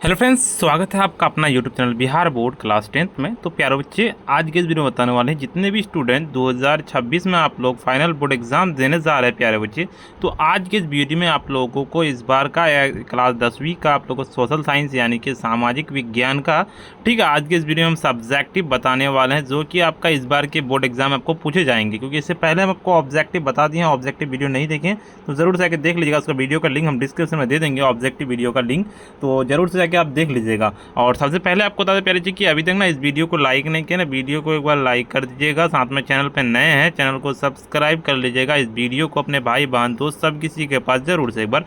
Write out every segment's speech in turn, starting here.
Hello friends, स्वागत है आपका अपना YouTube channel Bihar board class 10th में। तो प्यारे बच्चे, आज के इस वीडियो में बताने वाले हैं जितने भी स्टूडेंट 2026 में आप लोग फाइनल बोर्ड एग्जाम देने जा रहे हैं प्यारे बच्चे, तो आज के इस वीडियो में आप लोगों को इस बार का क्लास 10वीं का आप लोगों को सोशल साइंस यानी कि सामाजिक विज्ञान का, ठीक है, आज के इस वीडियो में हम सब्जेक्टिव बताने वाले हैं जो कि आपका इस बार के बोर्ड एग्जाम आपको पूछे जाएंगे। क्योंकि इससे पहले हम आपको ऑब्जेक्टिव बता दिए हैं, ऑब्जेक्टिव वीडियो नहीं देखें तो जरूर से आकर देख लीजिएगा। उसका वीडियो का लिंक हम डिस्क्रिप्शन में दे देंगे, ऑब्जेक्टिव वीडियो का लिंक, तो जरूर से जाके आप देख लीजिएगा। और सबसे पहले आपको बता दें प्यारे जी कि अभी तक ना इस वीडियो को लाइक नहीं किया ना, वीडियो को एक बार लाइक कर दीजिएगा। साथ में चैनल पे नए हैं, चैनल को सब्सक्राइब कर लीजिएगा। इस वीडियो को अपने भाई बहन दोस्त सब किसी के पास जरूर से एक बार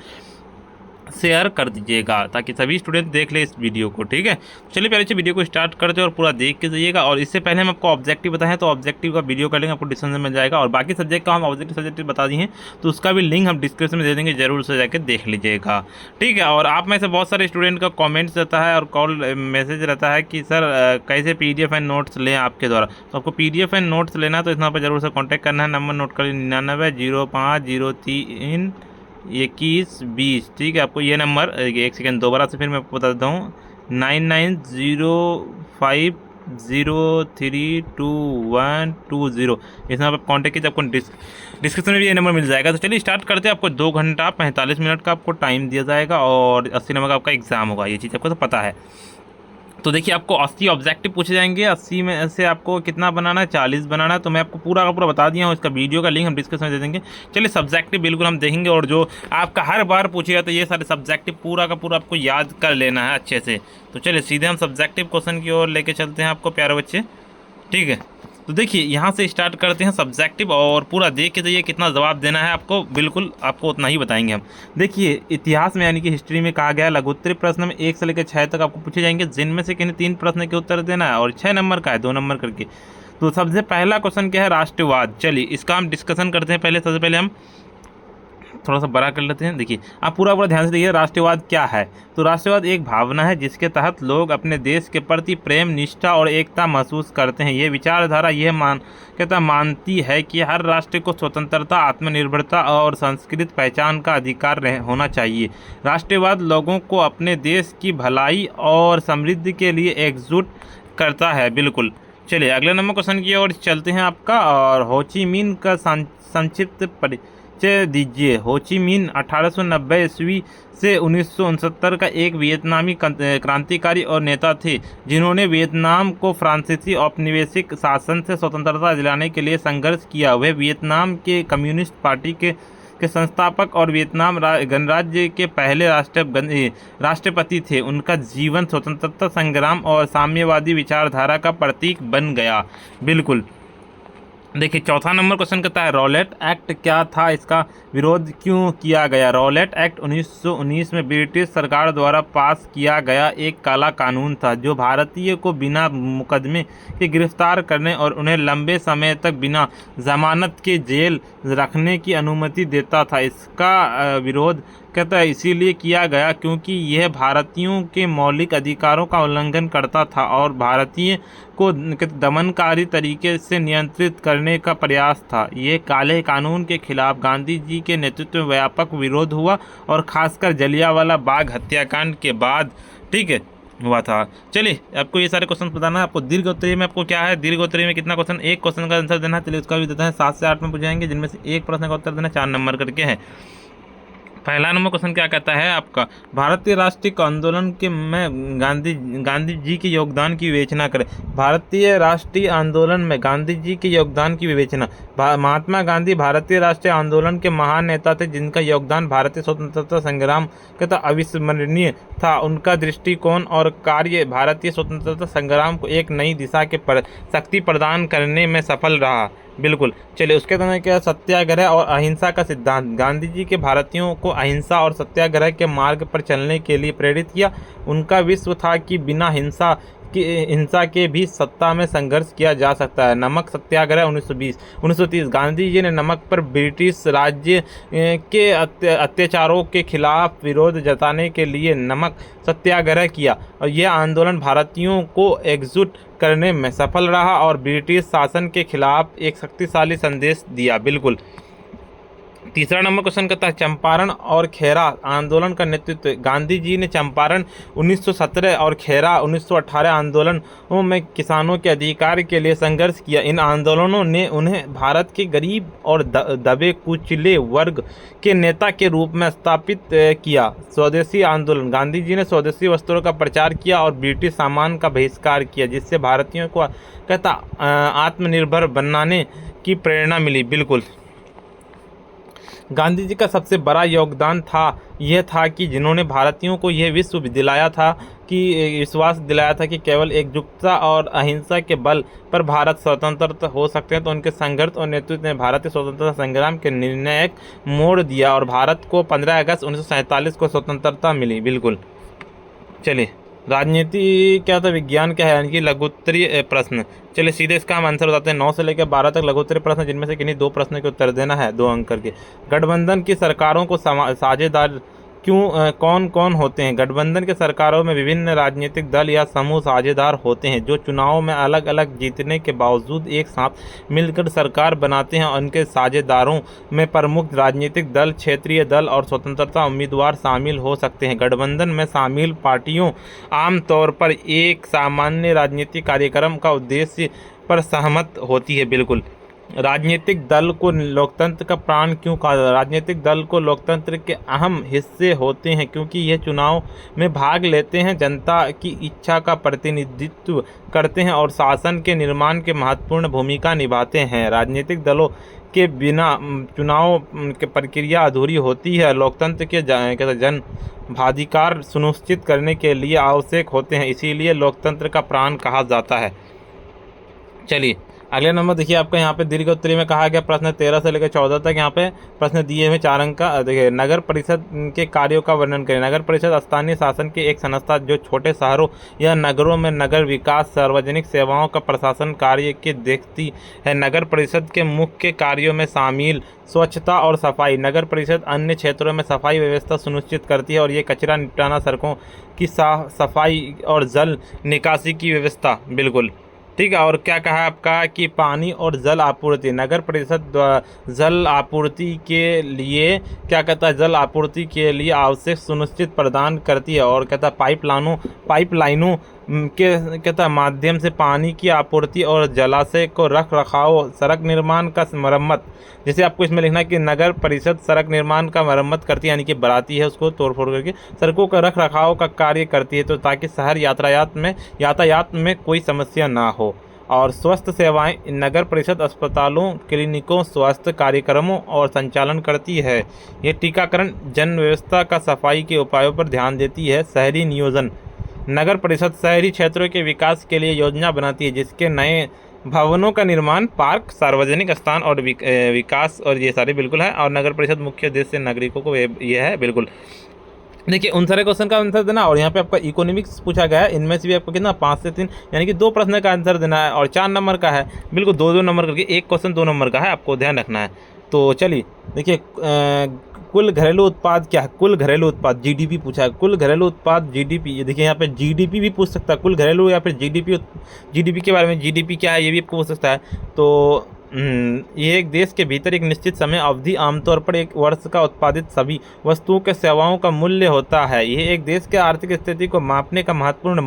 शेयर कर दीजिएगा ताकि सभी स्टूडेंट देख ले इस वीडियो को। ठीक है, चलिए पहले से वीडियो को स्टार्ट करते हैं और पूरा देख के जाइएगा। और इससे पहले हम आपको ऑब्जेक्टिव बताएं तो ऑब्जेक्टिव का वीडियो का लिंक आपको डिस्क्रिप्शन में मिल जाएगा। और बाकी सब्जेक्ट का हम ऑब्जेक्टिव सब्जेक्ट बता दिए हैं तो उसका भी लिंक हम डिस्क्रिप्शन में दे देंगे, जरूर से जाकर देख लीजिएगा। ठीक है, और आप में से बहुत सारे स्टूडेंट का कॉमेंट्स रहता है और कॉल मैसेज रहता है कि सर कैसे PDF एंड नोट्स लें आपके द्वारा। तो आपको PDF एंड नोट्स लेना है तो इस नंबर पर जरूर से कॉन्टैक्ट करना है। नंबर नोट कर 9905032120। ठीक है, आपको ये नंबर एक सेकेंड दोबारा से फिर मैं आपको बता देता हूँ, 9905032120। इस नंबर पर कॉन्टैक्ट कीजिए, आपको डिस्क्रिप्शन में भी ये नंबर मिल जाएगा। तो चलिए स्टार्ट करते हैं। आपको 2 घंटा 45 मिनट का आपको टाइम दिया जाएगा और 80 नंबर का आपका एग्जाम होगा, ये चीज़ आपको तो पता है। तो देखिए, आपको 80 ऑब्जेक्टिव पूछे जाएंगे। 80 में से आपको कितना बनाना है, 40 बनाना है। तो मैं आपको पूरा का पूरा बता दिया हूँ, इसका वीडियो का लिंक हम डिस्क्रिप्शन में दे देंगे। चलिए सब्जेक्टिव बिल्कुल हम देखेंगे और जो आपका हर बार पूछेगा तो ये सारे सब्जेक्टिव पूरा का पूरा आपको याद कर लेना है अच्छे से। तो चलिए सीधे हम सब्जेक्टिव क्वेश्चन की ओर लेके चलते हैं आपको प्यारे बच्चे। ठीक है, तो देखिए यहाँ से स्टार्ट करते हैं सब्जेक्टिव और पूरा देख के जाइए कितना जवाब देना है आपको, बिल्कुल आपको उतना ही बताएंगे हम। देखिए, इतिहास में यानी कि हिस्ट्री में कहा गया लघुत्तरी प्रश्न में 1 से लेकर 6 तक आपको पूछे जाएंगे, जिनमें से किन्हीं 3 प्रश्न के उत्तर देना है और 6 नंबर का है, 2 नंबर करके। तो सबसे पहला क्वेश्चन क्या है, राष्ट्रवाद। चलिए इसका हम डिस्कशन करते हैं। सबसे पहले हम थोड़ा सा बड़ा कर लेते हैं। देखिए, आप पूरा ध्यान से देखिए, राष्ट्रवाद क्या है। तो राष्ट्रवाद एक भावना है जिसके तहत लोग अपने देश के प्रति प्रेम, निष्ठा और एकता महसूस करते हैं। ये विचारधारा मानती है कि हर राष्ट्र को स्वतंत्रता, आत्मनिर्भरता और सांस्कृतिक पहचान का अधिकार होना चाहिए। राष्ट्रवाद लोगों को अपने देश की भलाई और समृद्धि के लिए एकजुट करता है। बिल्कुल, चलिए अगले नंबर क्वेश्चन की ओर चलते हैं आपका। और हो ची मिन्ह का संक्षिप्त परिचय दीजिए। हो ची मिन्ह 1890 ईस्वी से 1969 का एक वियतनामी क्रांतिकारी और नेता थे जिन्होंने वियतनाम को फ्रांसीसी औपनिवेशिक शासन से स्वतंत्रता दिलाने के लिए संघर्ष किया। वे वियतनाम के कम्युनिस्ट पार्टी के संस्थापक और वियतनाम गणराज्य के पहले राष्ट्रपति थे। उनका जीवन स्वतंत्रता संग्राम और साम्यवादी विचारधारा का प्रतीक बन गया। बिल्कुल, देखिए चौथा नंबर क्वेश्चन कहता है, रॉलेट एक्ट क्या था, इसका विरोध क्यों किया गया। रॉलेट एक्ट 1919 में ब्रिटिश सरकार द्वारा पास किया गया एक काला कानून था जो भारतीय को बिना मुकदमे के गिरफ्तार करने और उन्हें लंबे समय तक बिना जमानत के जेल रखने की अनुमति देता था। इसका विरोध कहता है इसीलिए किया गया क्योंकि यह भारतीयों के मौलिक अधिकारों का उल्लंघन करता था और भारतीय को दमनकारी तरीके से नियंत्रित करने का प्रयास था। ये काले कानून के खिलाफ गांधी जी के नेतृत्व में व्यापक विरोध हुआ और खासकर जलियांवाला बाग हत्याकांड के बाद, ठीक है, हुआ था। चलिए आपको ये सारे क्वेश्चन बताना है। आपको दीर्घ उत्तरीय में आपको क्या है, दीर्घ उत्तरीय में कितना क्वेश्चन, एक क्वेश्चन का आंसर देना है। चलिए उसका भी देता है, 7 से 8 में पूछ जाएंगे, जिनमें से एक प्रश्न का उत्तर देना 4 नंबर करके है। पहला नंबर क्वेश्चन क्या कहता है आपका, भारतीय राष्ट्रीय आंदोलन के में गांधी जी के योगदान की विवेचना करें। भारतीय राष्ट्रीय आंदोलन में गांधी जी के योगदान की विवेचना। महात्मा गांधी भारतीय राष्ट्रीय आंदोलन के महान नेता थे जिनका योगदान भारतीय स्वतंत्रता संग्राम का अविस्मरणीय था। उनका दृष्टिकोण और कार्य भारतीय स्वतंत्रता संग्राम को एक नई दिशा के शक्ति प्रदान करने में सफल रहा। बिल्कुल, चलिए उसके तरह क्या, सत्याग्रह और अहिंसा का सिद्धांत। गांधी जी के भारतीयों को अहिंसा और सत्याग्रह के मार्ग पर चलने के लिए प्रेरित किया। उनका विश्व था कि बिना हिंसा के भी सत्ता में संघर्ष किया जा सकता है। नमक सत्याग्रह 1930। गांधी जी ने नमक पर ब्रिटिश राज्य के अत्याचारों के खिलाफ विरोध जताने के लिए नमक सत्याग्रह किया और यह आंदोलन भारतीयों को एकजुट करने में सफल रहा और ब्रिटिश शासन के खिलाफ एक शक्तिशाली संदेश दिया। बिल्कुल, तीसरा नंबर क्वेश्चन कहता है चंपारण और खेरा आंदोलन का नेतृत्व। गांधी जी ने चंपारण 1917 और खेरा 1918 आंदोलनों में किसानों के अधिकार के लिए संघर्ष किया। इन आंदोलनों ने उन्हें भारत के गरीब और दबे कुचले वर्ग के नेता के रूप में स्थापित किया। स्वदेशी आंदोलन। गांधी जी ने स्वदेशी वस्त्रों का प्रचार किया और ब्रिटिश सामान का बहिष्कार किया, जिससे भारतीयों को कहता आत्मनिर्भर बनाने की प्रेरणा मिली। बिल्कुल, गांधी जी का सबसे बड़ा योगदान यह था कि जिन्होंने भारतीयों को यह विश्वास दिलाया था कि केवल एकजुटता और अहिंसा के बल पर भारत स्वतंत्र हो सकते हैं। तो उनके संघर्ष और नेतृत्व ने भारतीय स्वतंत्रता संग्राम के निर्णायक मोड़ दिया और भारत को 15 अगस्त 1947 को स्वतंत्रता मिली। बिल्कुल, चलिए राजनीति क्या था, विज्ञान क्या है, यानी कि लघुत्तरीय प्रश्न। चलिए सीधे इसका हम आंसर बताते हैं। 9 से लेकर 12 तक लघुत्तरीय प्रश्न, जिनमें से किन्हीं 2 प्रश्न के उत्तर देना है, 2 अंक करके। गठबंधन की सरकारों को साझेदार कौन कौन होते हैं? गठबंधन के सरकारों में विभिन्न राजनीतिक दल या समूह साझेदार होते हैं, जो चुनाव में अलग अलग जीतने के बावजूद एक साथ मिलकर सरकार बनाते हैं। उनके साझेदारों में प्रमुख राजनीतिक दल, क्षेत्रीय दल और स्वतंत्रता उम्मीदवार शामिल हो सकते हैं। गठबंधन में शामिल पार्टियों आमतौर पर एक सामान्य राजनीतिक कार्यक्रम का उद्देश्य पर सहमत होती है। बिल्कुल, राजनीतिक दल को लोकतंत्र का प्राण क्यों कहा जाता है? राजनीतिक दल को लोकतंत्र के अहम हिस्से होते हैं क्योंकि ये चुनाव में भाग लेते हैं, जनता की इच्छा का प्रतिनिधित्व करते हैं और शासन के निर्माण के महत्वपूर्ण भूमिका निभाते हैं। राजनीतिक दलों के बिना चुनाव की प्रक्रिया अधूरी होती है। लोकतंत्र के जन भागीदारी सुनिश्चित करने के लिए आवश्यक होते हैं, इसीलिए लोकतंत्र का प्राण कहा जाता है। चलिए अगले नंबर देखिए, आपका यहाँ पे दीर्घ उत्तरी में कहा गया प्रश्न 13 से लेकर 14 तक यहाँ पे प्रश्न दिए हुए 4 अंक का। देखिए, नगर परिषद के कार्यों का वर्णन करें। नगर परिषद स्थानीय शासन की एक संस्था जो छोटे शहरों या नगरों में नगर विकास, सार्वजनिक सेवाओं का प्रशासन कार्य के देखती है। नगर परिषद के मुख्य कार्यों में शामिल स्वच्छता और सफाई। नगर परिषद अन्य क्षेत्रों में सफाई व्यवस्था सुनिश्चित करती है और ये कचरा निपटाना, सड़कों की सफाई और जल निकासी की व्यवस्था। बिल्कुल ठीक है। और क्या कहा आपका कि पानी और जल आपूर्ति। नगर परिषद जल आपूर्ति के लिए क्या कहता है, जल आपूर्ति के लिए आवश्यक सुनिश्चित प्रदान करती है और कहता है पाइपलाइनों के कहता माध्यम से पानी की आपूर्ति और जलाशय को रख रखाव, सड़क निर्माण का मरम्मत। जैसे आपको इसमें लिखना है कि नगर परिषद सड़क निर्माण का मरम्मत करती है, यानी कि बनाती है, उसको तोड़ फोड़ करके सड़कों का रख रखाव का कार्य करती है, तो ताकि शहर यातायात में कोई समस्या ना हो। और स्वास्थ्य सेवाएं। नगर परिषद अस्पतालों, क्लिनिकों, स्वास्थ्य कार्यक्रमों और संचालन करती है। ये टीकाकरण, जन व्यवस्था का सफाई के उपायों पर ध्यान देती है। शहरी नियोजन। नगर परिषद शहरी क्षेत्रों के विकास के लिए योजना बनाती है, जिसके नए भवनों का निर्माण, पार्क, सार्वजनिक स्थान और विकास और ये सारे बिल्कुल है। और नगर परिषद मुख्य उद्देश्य से नागरिकों को ये है। बिल्कुल देखिए, उन सारे क्वेश्चन का आंसर देना। और यहाँ पे आपका इकोनॉमिक्स पूछा गया है, इनमें से भी आपको कितना 5 से 3 यानी कि 2 प्रश्न का आंसर देना है और 4 नंबर का है। बिल्कुल 2-2 नंबर करके, एक क्वेश्चन 2 नंबर का है, आपको ध्यान रखना है। तो चलिए देखिए, कुल घरेलू उत्पाद क्या है? कुल घरेलू उत्पाद जीडीपी पूछा है। कुल घरेलू उत्पाद जीडीपी, ये देखिए यहाँ पे जीडीपी भी पूछ सकता है, कुल घरेलू या फिर जीडीपी के बारे में, जीडीपी क्या है ये भी आपको पूछ सकता है। तो ये एक देश के भीतर एक निश्चित समय अवधि, आमतौर पर एक वर्ष का उत्पादित सभी वस्तुओं के सेवाओं का मूल्य होता है। ये एक देश के आर्थिक स्थिति को मापने का महत्वपूर्ण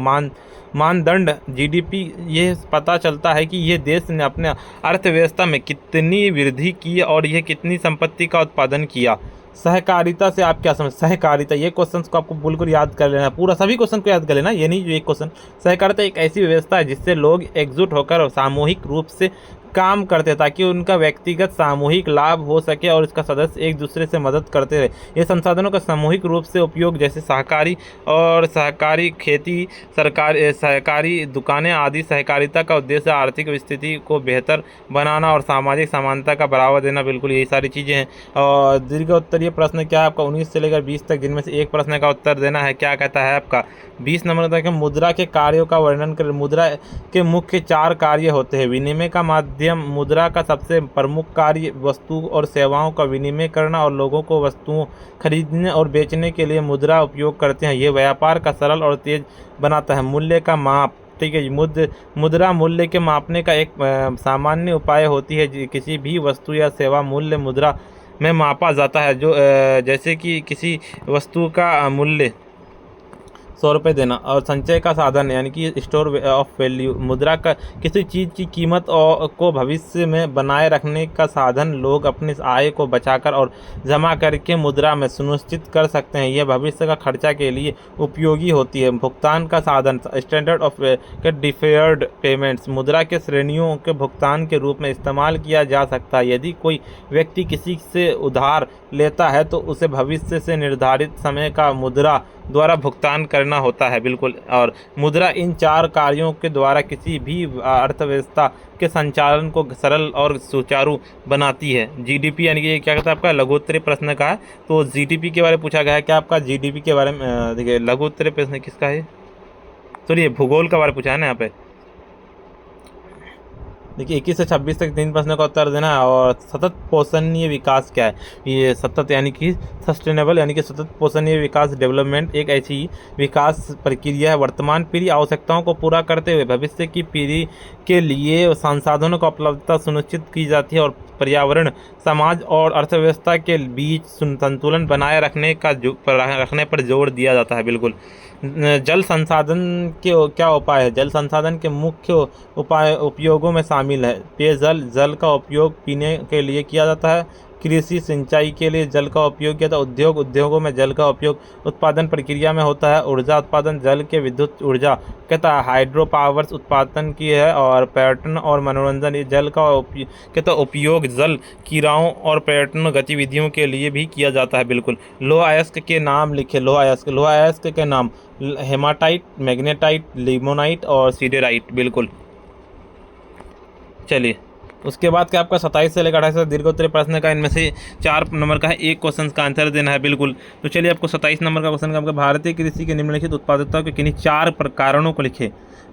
मानदंड। जीडीपी ये पता चलता है कि ये देश ने अपने अर्थव्यवस्था में कितनी वृद्धि की और यह कितनी संपत्ति का उत्पादन किया। सहकारिता से आप क्या समझ? सहकारिता, ये क्वेश्चन को आपको बिल्कुल याद कर लेना, पूरा सभी क्वेश्चन को याद कर लेना, ये नहीं जो एक क्वेश्चन। सहकारिता एक ऐसी व्यवस्था है जिससे लोग एकजुट होकर और सामूहिक रूप से काम करते हैं ताकि उनका व्यक्तिगत सामूहिक लाभ हो सके और इसका सदस्य एक दूसरे से मदद करते रहे। ये संसाधनों का सामूहिक रूप से उपयोग, जैसे सहकारी खेती, सहकारी दुकानें आदि। सहकारिता का उद्देश्य आर्थिक स्थिति को बेहतर बनाना और सामाजिक समानता का बढ़ावा देना। बिल्कुल यही सारी चीज़ें हैं। और दीर्घ उत्तरीय प्रश्न क्या है आपका 19 से लेकर 20 तक, जिनमें से एक प्रश्न का उत्तर देना है। क्या कहता है आपका 20 नंबर तक, मुद्रा के कार्यों का वर्णन करें। मुद्रा के मुख्य 4 कार्य होते हैं। विनिमय का माध्यम। मुद्रा का सबसे प्रमुख कार्य वस्तु और सेवाओं का विनिमय करना और लोगों को वस्तुओं खरीदने और बेचने के लिए मुद्रा उपयोग करते हैं। ये व्यापार का सरल और तेज बनाता है। मूल्य का माप, ठीक है। मुद्रा मूल्य के मापने का एक सामान्य उपाय होती है। किसी भी वस्तु या सेवा मूल्य मुद्रा में मापा जाता है, जो जैसे कि किसी वस्तु का मूल्य 100 रुपये देना, और संचय का साधन यानी कि स्टोर ऑफ वैल्यू, मुद्रा का किसी चीज़ की कीमत और को भविष्य में बनाए रखने का साधन। लोग अपनी आय को बचाकर और जमा करके मुद्रा में सुनिश्चित कर सकते हैं, यह भविष्य का खर्चा के लिए उपयोगी होती है। भुगतान का साधन, स्टैंडर्ड ऑफ डिफर्ड पेमेंट्स, मुद्रा के श्रेणियों के भुगतान के रूप में इस्तेमाल किया जा सकता है। यदि कोई व्यक्ति किसी से उधार लेता है तो उसे भविष्य से निर्धारित समय का मुद्रा द्वारा भुगतान करना होता है। बिल्कुल। और मुद्रा इन 4 कार्यों के द्वारा किसी भी अर्थव्यवस्था के संचालन को सरल और सुचारू बनाती है। जीडीपी यानी कि क्या कहता है आपका लघुत्तरीय प्रश्न का है, तो जीडीपी के बारे में पूछा गया है। क्या आपका जीडीपी के बारे में देखिए लघुत्तरीय प्रश्न किसका है, सॉरी भूगोल का बारे में पूछा है ना यहाँ पे। देखिए 21 से 26 तक 3 प्रश्नों का उत्तर देना है। और सतत पोषणीय विकास क्या है, ये सतत यानी कि सस्टेनेबल यानी कि सतत पोषणीय विकास डेवलपमेंट एक ऐसी विकास प्रक्रिया है वर्तमान पीढ़ी आवश्यकताओं को पूरा करते हुए भविष्य की पीढ़ी के लिए संसाधनों की उपलब्धता सुनिश्चित की जाती है और पर्यावरण, समाज और अर्थव्यवस्था के बीच संतुलन बनाए रखने पर जोर दिया जाता है। बिल्कुल। जल संसाधन के क्या उपाय है, जल संसाधन के मुख्य उपाय उपयोगों में शामिल है पेयजल, जल का उपयोग पीने के लिए किया जाता है, कृषि सिंचाई के लिए जल का उपयोग किया जाता है, उद्योगों में जल का उपयोग उत्पादन प्रक्रिया में होता है, ऊर्जा उत्पादन जल के विद्युत ऊर्जा कहता है हाइड्रो पावर्स उत्पादन की है, और पर्यटन और मनोरंजन ये जल का कहता उपयोग जल क्रीड़ाओं और पर्यटन गतिविधियों के लिए भी किया जाता है। बिल्कुल। लौह अयस्क के नाम लिखे, लौह अयस्क के नाम हेमाटाइट, मैग्नेटाइट, लिमोनाइट और सीडेराइट। बिल्कुल। चलिए उसके बाद क्या आपका 27 से लेकर 28 दीर्घोत्तरीय प्रश्न का इनमें से 4 नंबर का है, एक क्वेश्चन का आंसर देना है। बिल्कुल। तो चलिए आपको 27 नंबर का क्वेश्चन का आपका भारतीय कृषि के निम्नलिखित उत्पादकता के किन्हीं 4 कारणों को लिखे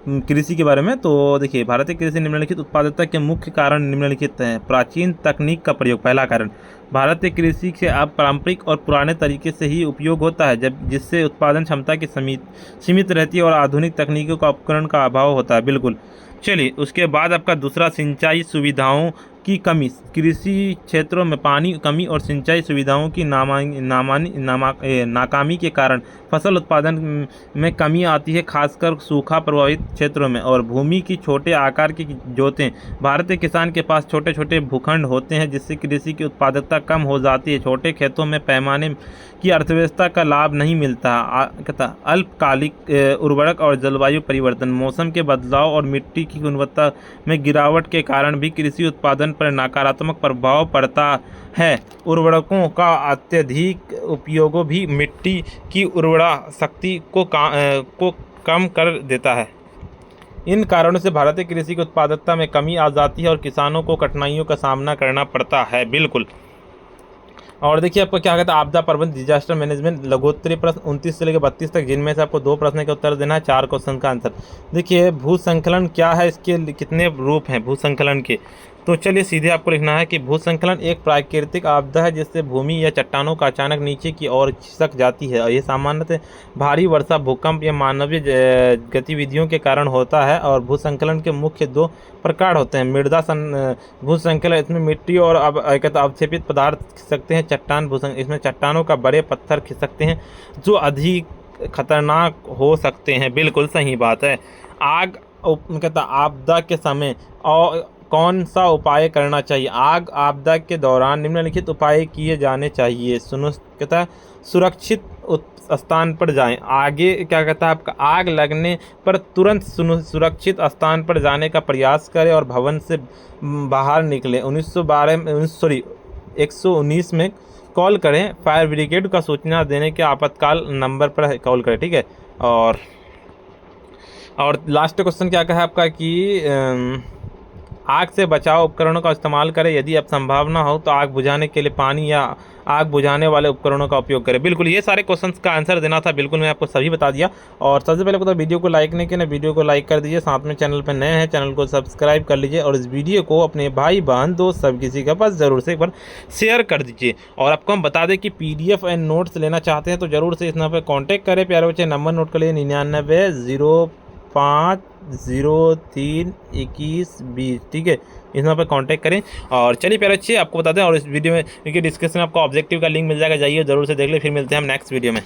कृषि के बारे में। तो देखिए भारतीय कृषि निम्नलिखित उत्पादकता के मुख्य कारण निम्नलिखित हैं। प्राचीन तकनीक का प्रयोग, पहला कारण भारतीय कृषि से अब पारंपरिक और पुराने तरीके से ही उपयोग होता है, जब जिससे उत्पादन क्षमता की सीमित रहती है और आधुनिक तकनीकों का उपकरण का अभाव होता है। बिल्कुल। चलिए उसके बाद आपका दूसरा सिंचाई सुविधाओं की कमी, कृषि क्षेत्रों में पानी कमी और सिंचाई सुविधाओं की नाकामी के कारण फसल उत्पादन में कमी आती है, खासकर सूखा प्रभावित क्षेत्रों में। और भूमि की छोटे आकार की जोतें, भारतीय किसान के पास छोटे छोटे भूखंड होते हैं जिससे कृषि की उत्पादकता कम हो जाती है। छोटे खेतों में पैमाने की अर्थव्यवस्था का लाभ नहीं मिलता। अल्पकालिक उर्वरक और जलवायु परिवर्तन, मौसम के बदलाव और मिट्टी की गुणवत्ता में गिरावट के कारण भी कृषि उत्पादन पर नकारात्मक प्रभाव पड़ता है। उर्वरकों का अत्यधिक उपयोग भी मिट्टी की उर्वरा शक्ति को कम कर देता है। इन कारणों से भारतीय कृषि की उत्पादकता में कमी आ जाती है और किसानों को कठिनाइयों का सामना करना पड़ता है। बिल्कुल। और देखिए आपको क्या कहता है आपदा प्रबंधन, डिजास्टर मैनेजमेंट, लघुत्तरीय प्रश्न 29 से लेकर 32 तक, जिनमें से आपको 2 प्रश्न का उत्तर देना है, 4 क्वेश्चन का आंसर। देखिए भूसंकलन क्या है, इसके कितने रूप हैं भूसंकलन के। तो चलिए सीधे आपको लिखना है कि भूसंकलन एक प्राकृतिक आपदा है जिससे भूमि या चट्टानों का अचानक नीचे की ओर खिसक जाती है। और ये सामान्यतः भारी वर्षा, भूकंप या मानवीय गतिविधियों के कारण होता है। और भूसंकलन के मुख्य 2 प्रकार होते हैं। मृदा भूसंकलन, इसमें मिट्टी और अवक्षेपित पदार्थ खिसकते हैं। चट्टान भूसंकलन, इसमें चट्टानों का बड़े पत्थर खिसकते हैं जो अधिक खतरनाक हो सकते हैं। बिल्कुल सही बात है। आग आपदा के समय और कौन सा उपाय करना चाहिए। आग आपदा के दौरान निम्नलिखित उपाय किए जाने चाहिए। सुरक्षित स्थान पर जाएं। आगे क्या कहता है आपका आग लगने पर तुरंत सुरक्षित स्थान पर जाने का प्रयास करें और भवन से बाहर निकलें। 119 में कॉल करें। फायर ब्रिगेड का सूचना देने के आपातकाल नंबर पर कॉल करें। ठीक है। और लास्ट क्वेश्चन क्या कहा आपका कि आग से बचाव उपकरणों का इस्तेमाल करें। यदि अब संभावना हो तो आग बुझाने के लिए पानी या आग बुझाने वाले उपकरणों का उपयोग करें। बिल्कुल ये सारे क्वेश्चंस का आंसर देना था। बिल्कुल मैं आपको सभी बता दिया। और सबसे पहले तो वीडियो को लाइक नहीं किया, वीडियो को लाइक कर दीजिए। साथ में चैनल पर नए हैं चैनल को सब्सक्राइब कर लीजिए और इस वीडियो को अपने भाई बहन दोस्त सब किसी के पास ज़रूर से एक बार शेयर कर दीजिए। और आपको हम बता दें कि PDF एंड नोट्स लेना चाहते हैं तो ज़रूर से इस नंबर पर कॉन्टैक्ट करें। प्यारे बच्चे नंबर नोट कर लिए 99 05032120, ठीक है। इस नंबर पर कांटेक्ट करें। और चलिए प्यारे बच्चे, आपको बता दें और इस वीडियो में देखिए डिस्क्रिप्शन में आपको ऑब्जेक्टिव का लिंक मिल जाएगा, जाइए ज़रूर से देख ले। फिर मिलते हैं हम नेक्स्ट वीडियो में।